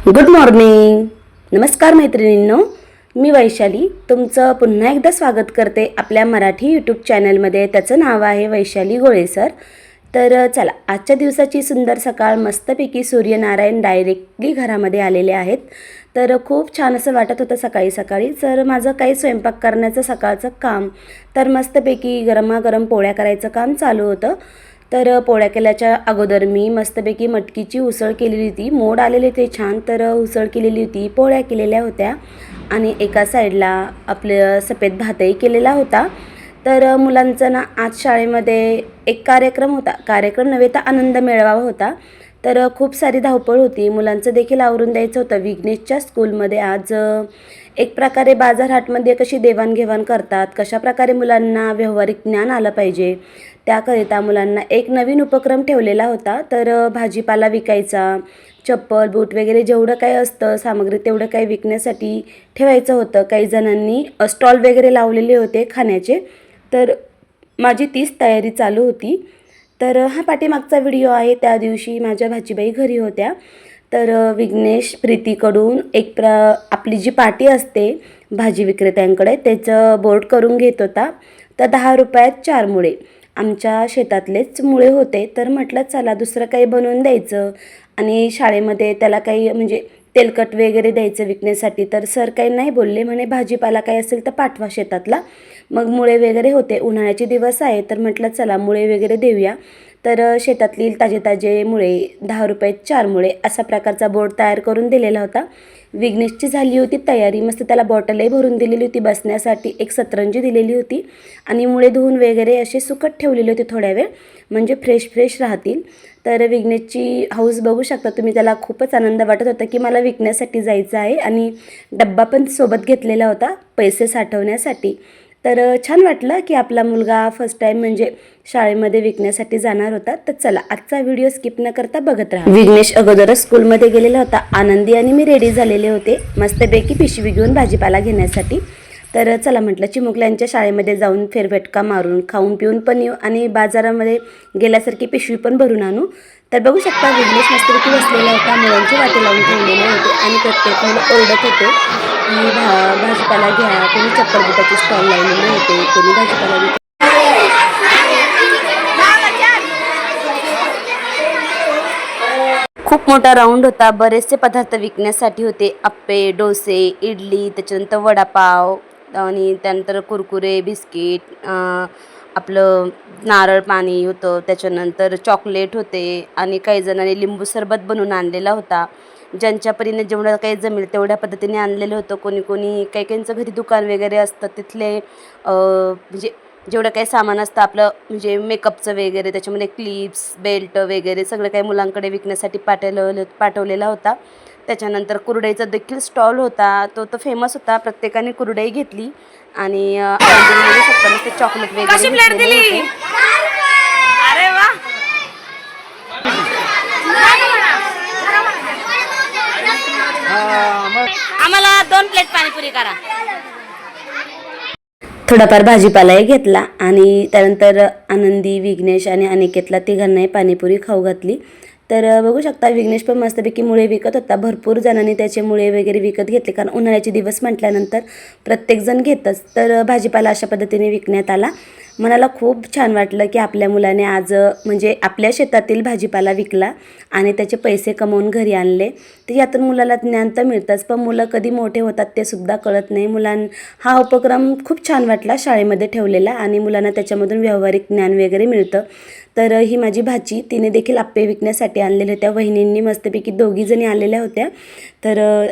Good morning. नमस्कार मैत्रिणींनो, मी वैशाली तुमचं पुन्हा एकदा स्वागत करते आपल्या मराठी यूट्यूब चॅनलमध्ये. त्याचं नाव आहे वैशाली गोळे सर. तर चला, आजच्या दिवसाची सुंदर सकाळ. मस्तपैकी सूर्यनारायण डायरेक्टली घरामध्ये आलेले आहेत. तर खूप छान असं वाटत होतं सकाळी सकाळी. तर माझं काही स्वयंपाक करण्याचं सकाळचं काम, तर मस्तपैकी गरमागरम पोळ्या करायचं काम चालू होतं. तर पोळ्या केल्याच्या अगोदर मी मस्तपैकी मटकीची उसळ केलेली होती. मोड आलेले ते छान. तर उसळ केलेली होती, पोळ्या केलेल्या होत्या आणि एका साईडला आपलं सफेद भातही केलेला होता. तर मुलांचा ना आज शाळेमध्ये एक कार्यक्रम होता. कार्यक्रम नव्हे तर आनंद मेळावा होता. तर खूप सारी धावपळ होती. मुलांचं देखील आवरून द्यायचं होतं. विघ्नेशच्या स्कूलमध्ये आज एक प्रकारे बाजारहाटमध्ये कशी देवाणघेवाण करतात, कशाप्रकारे मुलांना व्यावहारिक ज्ञान आलं पाहिजे, त्याकरिता मुलांना एक नवीन उपक्रम ठेवलेला होता. तर भाजीपाला विकायचा, चप्पल बूट वगैरे जेवढं काही असतं सामग्री तेवढं काही विकण्यासाठी ठेवायचं होतं. काही जणांनी स्टॉल वगैरे लावलेले होते खाण्याचे. तर माझी तीच तयारी चालू होती. तर हा पाठीमागचा व्हिडिओ आहे. त्या दिवशी माझ्या भाचीबाई घरी होत्या. तर विघ्नेश प्रीतीकडून आपली जी पाटी असते भाजी विक्रेत्यांकडे त्याचं बोर्ड करून घेत होता. तर 10 रुपयात 4 मुळे. आमच्या शेतातलेच मुळे होते. तर म्हटलं चला दुसरं काही बनवून द्यायचं आणि शाळेमध्ये त्याला काही म्हणजे तेलकट वगैरे द्यायचं विकण्यासाठी. तर सर काही नाही बोलले, म्हणे भाजीपाला काही असेल तर पाठवा शेतातला. मग मुळे वगैरे होते, उन्हाळ्याचे दिवस आहे. तर म्हटलं चला मुळे वगैरे देऊया. तर शेतातली ताजे ताजे मुळे 10 रुपयात 4 मुळे असा प्रकारचा बोर्ड तयार करून दिलेला होता. विघ्नेशची झाली होती तयारी. मस्त त्याला बॉटलही भरून दिलेली होती, बसण्यासाठी एक सतरंजी दिलेली होती आणि मुळे धुवून वगैरे असे सुकत ठेवलेले होते थोड्या वेळ, म्हणजे फ्रेश राहतील. तर विघ्नेशची हौस बघू शकता तुम्ही. त्याला खूपच आनंद वाटत होता की मला विकण्यासाठी जायचं आहे आणि डब्बा पण सोबत घेतलेला होता पैसे साठवण्यासाठी. तर छान वाटलं की आपला मुलगा फर्स्ट टाईम म्हणजे शाळेमध्ये विकण्यासाठी जाणार होता. तर चला आजचा व्हिडिओ स्किप न करता बघत राहा. विघ्नेश अगोदरच स्कूलमध्ये गेलेला होता. आनंदी आणि मी रेडी झालेले होते मस्तपैकी पिशवी घेऊन भाजीपाला घेण्यासाठी. तर चला म्हटलं चिमुकल्यांच्या शाळेमध्ये जाऊन फेरफटका मारून खाऊन पिऊन पण येऊ आणि बाजारामध्ये गेल्यासारखी पिशवी पण भरून आणू. तर बघू शकता विघ्नेश मस्तपैकी बसलेला होता. मुलांची वाटे लावून ठेवलेले होते आणि प्रत्येक मुलं ओरडत होते की भाजीपाला घ्या. कोणी चप्पल बुटाचे स्टॉल लावलेले होते, कोणी भाजीपाला खूप मोठा राऊंड होता. बरेचसे पदार्थ विकण्यासाठी होते. अप्पे, डोसे, इडली, त्याच्यानंतर वडापाव आणि त्यानंतर कुरकुरे, बिस्किट, आपलं नारळ पाणी होतं, त्याच्यानंतर चॉकलेट होते आणि काही जणांनी लिंबू सरबत बनवून आणलेला होता. ज्यांच्या परीने जेवढं काही जमेल तेवढ्या पद्धतीने आणलेलं होतं. कोणी काही काहींचं घरी दुकान वगैरे असतं, तिथले म्हणजे जेवढं काही सामान असतं आपलं म्हणजे मेकअपचं वगैरे, त्याच्यामध्ये क्लिप्स, बेल्ट वगैरे सगळं काही मुलांकडे विकण्यासाठी पाठवलेला होता. त्याच्यानंतर कुरडईचा देखील स्टॉल होता. तो फेमस होता. प्रत्येकाने कुरडई घेतली आणि ते चॉकलेट वगैरे घेतलेले होते. अरे वा. आम्हाला 2 प्लेट पाणीपुरी करा. थोडाफार भाजीपालाही घेतला आणि त्यानंतर आनंदी, विघ्नेश आणि अनिकेतला तिघांनाही पाणीपुरी खाऊ घातली. तर बघू शकता विघ्नेश पण मस्तपैकी मुळे विकत होता. भरपूर जणांनी त्याचे मुळे वगैरे विकत घेतले, कारण उन्हाळ्याचे दिवस म्हटल्यानंतर प्रत्येकजण घेतच. तर भाजीपाला अशा पद्धतीने विकण्यात आला. मनाला खूप छान वाटलं की आपल्या मुलाने आज म्हणजे आपल्या शेतातील भाजीपाला विकला आणि त्याचे पैसे कमवून घरी आणले. तर यातून मुलाला ज्ञान तर मिळतंच, पण मुलं कधी मोठे होतात ते सुद्धा कळत नाही. हा उपक्रम खूप छान वाटला शाळेमध्ये ठेवलेला आणि मुलांना त्याच्यामधून व्यावहारिक ज्ञान वगैरे मिळतं. तर ही माझी भाची, तिने देखील आप्पे विकण्यासाठी आणलेले होत्या. वहिनींनी मस्तपैकी दोघीजणी आलेल्या होत्या. तर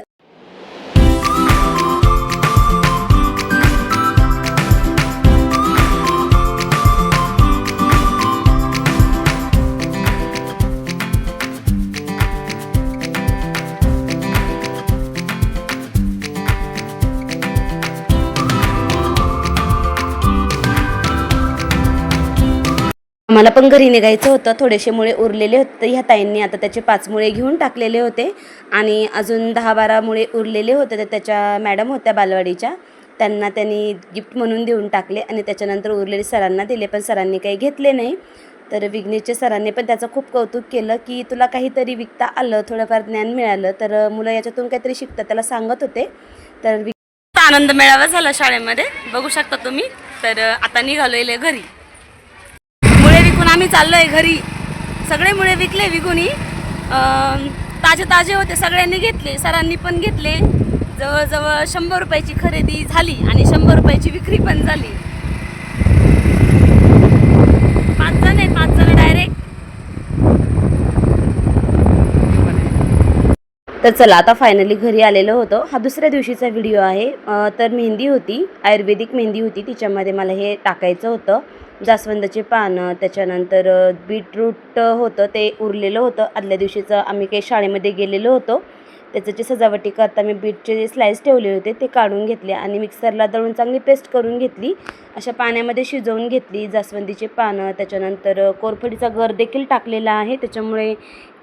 मला पण घरी निघायचं होतं. थोडेसे मुळे उरलेले होते. ह्या ताईंनी आता त्याचे 5 मुळे घेऊन टाकलेले होते आणि अजून 10-12 मुळे उरलेले होते. तर त्याच्या मॅडम होत्या बालवाडीच्या, त्यांनी गिफ्ट म्हणून देऊन टाकले आणि त्याच्यानंतर उरलेले सरांना दिले, पण सरांनी काही घेतले नाही. तर विघ्नेशच्या सरांनी पण त्याचं खूप कौतुक केलं की तुला काहीतरी विकता आलं, थोडंफार ज्ञान मिळालं तर मुलं याच्यातून काहीतरी शिकतात, त्याला सांगत होते. तर आनंद मेळावा झाला शाळेमध्ये, बघू शकता तुम्ही. तर आता निघालोय घरी. मुळे विकून आम्ही चाललोय घरी. सगळे मुळे विकले विकून. ताजे ताजे होते, सगळ्यांनी घेतले, सरांनी पण घेतले. जवळजवळ 100 रुपयाची खरेदी झाली आणि 100 रुपयाची विक्री पण झाली. 5 जण आहेत, 5 जण डायरेक्ट. तर चला आता फायनली घरी आलेलो होतो. हा दुसऱ्या दिवशीचा व्हिडिओ आहे. तर मेहंदी होती, आयुर्वेदिक मेहंदी होती. तिच्यामध्ये मला हे टाकायचं होतं, जास्वंदाचे पानं, त्याच्यानंतर बीटरूट होतं, ते उरलेलं होतं आदल्या दिवशीचं. आम्ही काही शाळेमध्ये गेलेलो होतो, त्याचं जे सजावटी करता मी बीटचे जे स्लाईस ठेवले होते ते काढून घेतले आणि मिक्सरला दळून चांगली पेस्ट करून घेतली. अशा पाण्यामध्ये शिजवून घेतली जास्वंदीचे पानं. त्याच्यानंतर कोरफडीचा गर देखील टाकलेला आहे, त्याच्यामुळे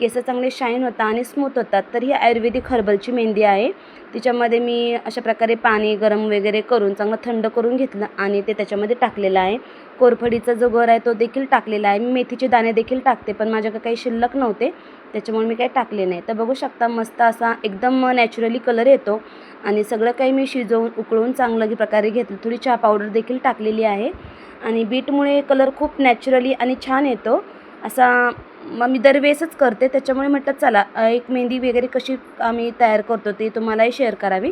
केस चांगले शाईन होतात आणि स्मूथ होतात. तर ही आयुर्वेदिक हर्बलची मेहंदी आहे. तिच्यामध्ये मी अशा प्रकारे पाणी गरम वगैरे करून चांगलं थंड करून घेतलं आणि ते त्याच्यामध्ये टाकलेलं आहे. कोरफडीचा जो गर आहे तो देखील टाकलेला आहे. मी मेथीचे दाणे देखील टाकते, पण माझ्याकडे काही शिल्लक नव्हते त्याच्यामुळे मी काही टाकले नाही. तर बघू शकता मस्त असा एकदम नॅचरली कलर येतो आणि सगळं काही मी शिजवून उकळून चांगलं प्रकारे घेतलं. थोडी चहा पावडर देखील टाकलेली आहे आणि बीटमुळे कलर खूप नॅचरली आणि छान येतो असा. मग मी दरवेळेसच करते, त्याच्यामुळे म्हटलं चला एक मेहंदी वगैरे कशी आम्ही तयार करतो ते तुम्हालाही शेअर करावी.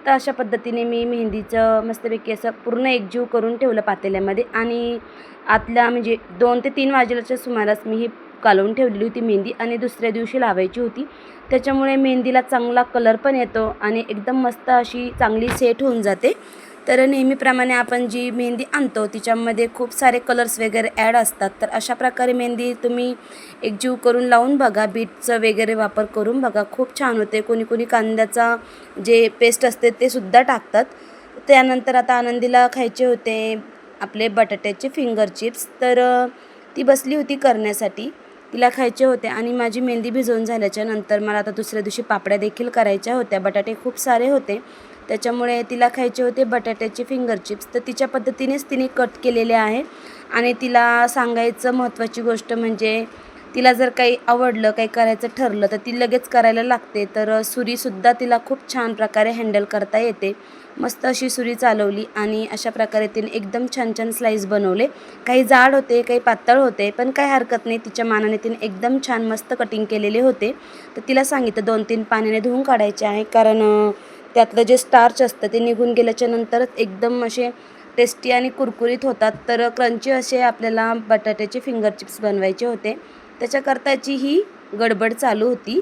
तर अशा पद्धतीने मी मेहंदीचं मस्तपैकी असं पूर्ण एकजीव करून ठेवलं पातेल्यामध्ये आणि आतल्या म्हणजे 2 ते 3 वाजेच्या सुमारास मी ही कालवून ठेवलेली होती मेहंदी आणि दुसऱ्या दिवशी लावायची होती. त्याच्यामुळे मेहंदीला चांगला कलर पण येतो आणि एकदम मस्त अशी चांगली सेट होऊन जाते. तर नेहमीप्रमाणे आपण जी मेहंदी आणतो तिच्यामध्ये खूप सारे कलर्स वगैरे ॲड असतात. तर अशा प्रकारे मेहंदी तुम्ही एकजीव करून लावून बघा, बीटचं वगैरे वापर करून बघा, खूप छान होते. कोणी कोणी कांद्याचा जे पेस्ट असते ते सुद्धा टाकतात. त्यानंतर आता आनंदीला खायचे होते आपले बटाट्याचे फिंगर चिप्स. तर ती बसली होती करण्यासाठी, तिला खायचे होते आणि माझी मेहंदी भिजवून झाल्याच्या नंतर मला आता दुसऱ्या दिवशी पापड्या देखील करायच्या होत्या. बटाटे खूप सारे होते त्याच्यामुळे तिला खायचे होते बटाट्याचे फिंगर चिप्स. तर तिच्या पद्धतीनेच तिने कट केलेले आहे आणि तिला सांगायचं महत्त्वाची गोष्ट म्हणजे तिला जर काही आवडलं, काही करायचं ठरलं तर ती लगेच करायला लागते. तर सुरीसुद्धा तिला खूप छान प्रकारे हँडल करता येते. मस्त अशी सुरी चालवली आणि अशा प्रकारे तिने एकदम छान छान स्लाईस बनवले. काही जाड होते, काही पातळ होते, पण काही हरकत नाही, तिच्या मानाने तिने एकदम छान मस्त कटिंग केलेले होते. तर तिला सांगितलं 2-3 पाण्याने धुवून काढायचे आहे, कारण त्यातलं जे स्टार्च असतं ते निघून गेल्याच्या नंतरच एकदम असे टेस्टी आणि कुरकुरीत होतात. तर क्रंची असे आपल्याला बटाट्याचे फिंगर चिप्स बनवायचे होते, त्याच्याकरताची ही गडबड चालू होती.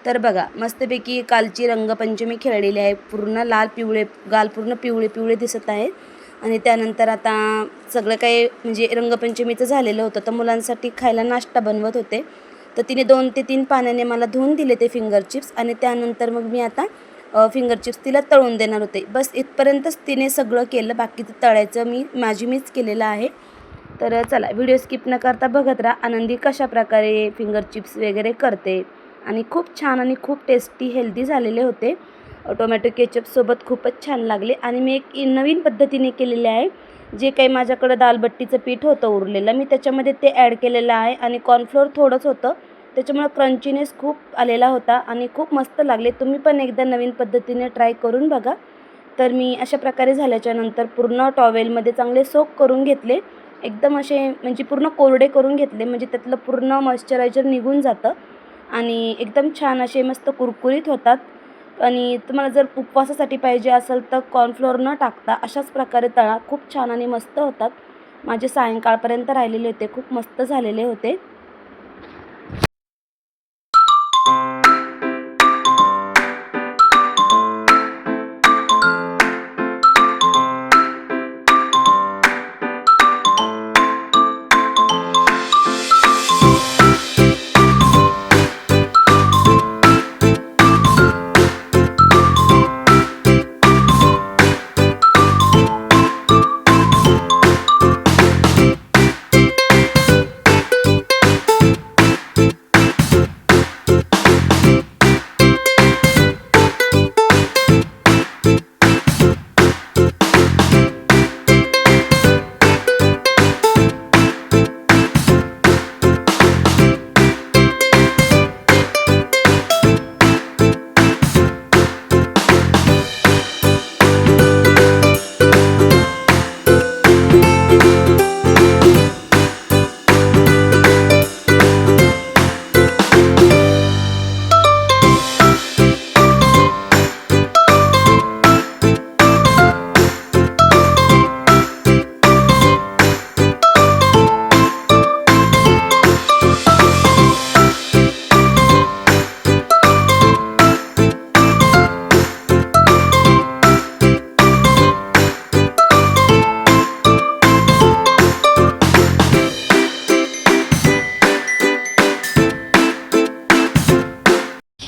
तर बघा मस्तपैकी कालची रंगपंचमी खेळलेली आहे. पूर्ण लाल पिवळे गाल पूर्ण पिवळे पिवळे दिसत आहे आणि त्यानंतर आता सगळं काही म्हणजे रंगपंचमीचं झालेलं होतं. तर मुलांसाठी खायला नाश्ता बनवत होते. तर तिने 2 ते 3 पाण्याने मला धुवून दिले ते फिंगर चिप्स आणि त्यानंतर मग मी आता फिंगर चिप्स तिला तळून देणार होते. बस इथपर्यंतच तिने सगळं केलं, बाकीचं तळायचं मीच केलेलं आहे. तर चला व्हिडिओ स्किप न करता बघत राहा, आनंदी कशा प्रकारे फिंगर चिप्स वगैरे करते आणि खूप छान आणि खूप टेस्टी हेल्दी झालेले होते. टोमॅटो केचपसोबत खूपच छान लागले आणि मी एक नवीन पद्धतीने केलेले आहे. जे काही माझ्याकडं दालबट्टीचं पीठ होतं उरलेलं मी त्याच्यामध्ये ते ॲड केलेलं आहे आणि कॉर्नफ्लोअर थोडंच होतं, त्याच्यामुळे क्रंचीनेस खूप आलेला होता आणि खूप मस्त लागले. तुम्ही पण एकदा नवीन पद्धतीने ट्राय करून बघा. तर मी अशा प्रकारे झाल्याच्यानंतर पूर्ण टॉवेलमध्ये चांगले सोक करून घेतले, एकदम असे म्हणजे पूर्ण कोरडे करून घेतले, म्हणजे त्यातलं पूर्ण मॉइश्चरायझर निघून जातं आणि एकदम छान असे मस्त कुरकुरीत होतात. आणि तुम्हाला जर उपवासासाठी पाहिजे असेल तर कॉर्नफ्लोअर न टाकता अशाच प्रकारे तळा, खूप छान आणि मस्त होतात. माझे सायंकाळपर्यंत राहिलेले होते, खूप मस्त झालेले होते.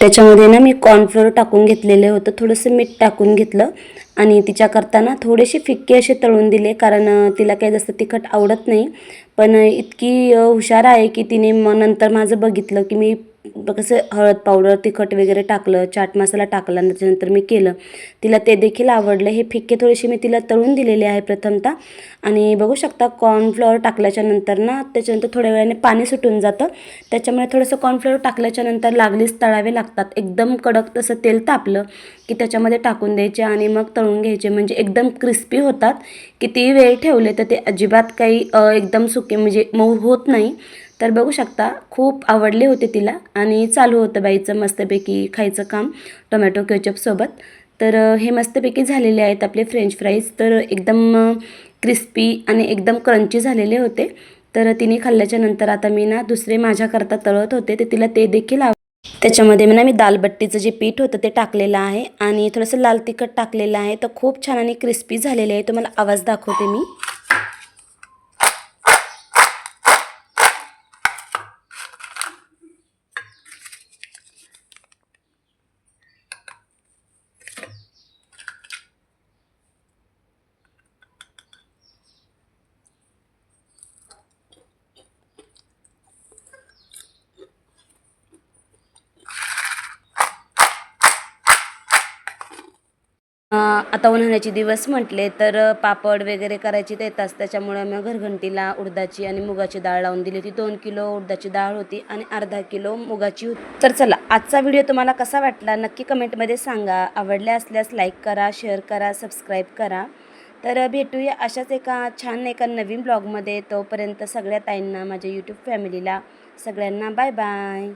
त्याच्यामध्ये ना मी कॉर्नफ्लोअर टाकून घेतलेलं होतं, थोडंसं मीठ टाकून घेतलं आणि तिच्याकरता ना थोडेसे फिक्के असे तळून दिले, कारण तिला काही जास्त तिखट आवडत नाही. पण इतकी हुशार आहे की तिने नंतर माझं बघितलं की मी कसं हळद पावडर तिखट वगैरे टाकलं, चाट मसाला टाकला आणि त्याच्यानंतर मी केलं. तिला ते देखील आवडलं. हे फिक्के थोडेसे मी तिला तळून दिलेले आहे प्रथमतः. आणि बघू शकता कॉर्नफ्लॉवर टाकल्याच्या नंतर ना त्याच्यानंतर थोड्या वेळाने पाणी सुटून जातं. त्याच्यामुळे थोडंसं कॉर्नफ्लॉवर टाकल्याच्या नंतर लागलीच तळावे लागतात. एकदम कडक तसं तेल तापलं की त्याच्यामध्ये टाकून द्यायचे आणि मग तळून घ्यायचे, म्हणजे एकदम क्रिस्पी होतात. कितीही वेळ ठेवले तर ते अजिबात काही एकदम सुके म्हणजे मऊ होत नाही. तर बघू शकता खूप आवडले होते तिला आणि चालू होतं बाईचं मस्तपैकी खायचं काम टोमॅटो केचपसोबत. तर हे मस्तपैकी झालेले आहेत आपले फ्रेंच फ्राईज. तर एकदम क्रिस्पी आणि एकदम क्रंची झालेले होते. तर तिने खाल्ल्याच्या नंतर आता मी ना दुसरे माझ्याकरता तळत होते, ते तिला ते देखील त्याच्यामध्ये ना मी दालबट्टीचं जे पीठ होतं ते टाकलेलं आहे आणि थोडंसं लाल तिखट टाकलेलं आहे. तर खूप छान आणि क्रिस्पी झालेले आहे. तुम्हाला आवाज दाखवते मी. आता उन्हाळ्याचे दिवस म्हटले तर पापड वगैरे करायची येतात. त्याच्यामुळे मी घरघंटीला उडदाची आणि मुगाची डाळ लावून दिली होती. 2 किलो उडदाची डाळ होती आणि अर्धा किलो मुगाची होती. तर चला, आजचा व्हिडिओ तुम्हाला कसा वाटला नक्की कमेंटमध्ये सांगा. आवडल्या असल्यास लाईक करा, शेअर करा, सबस्क्राईब करा. तर भेटूया अशाच एका नवीन ब्लॉगमध्ये. तोपर्यंत सगळ्या ताईंना, माझ्या यूट्यूब फॅमिलीला सगळ्यांना बाय बाय.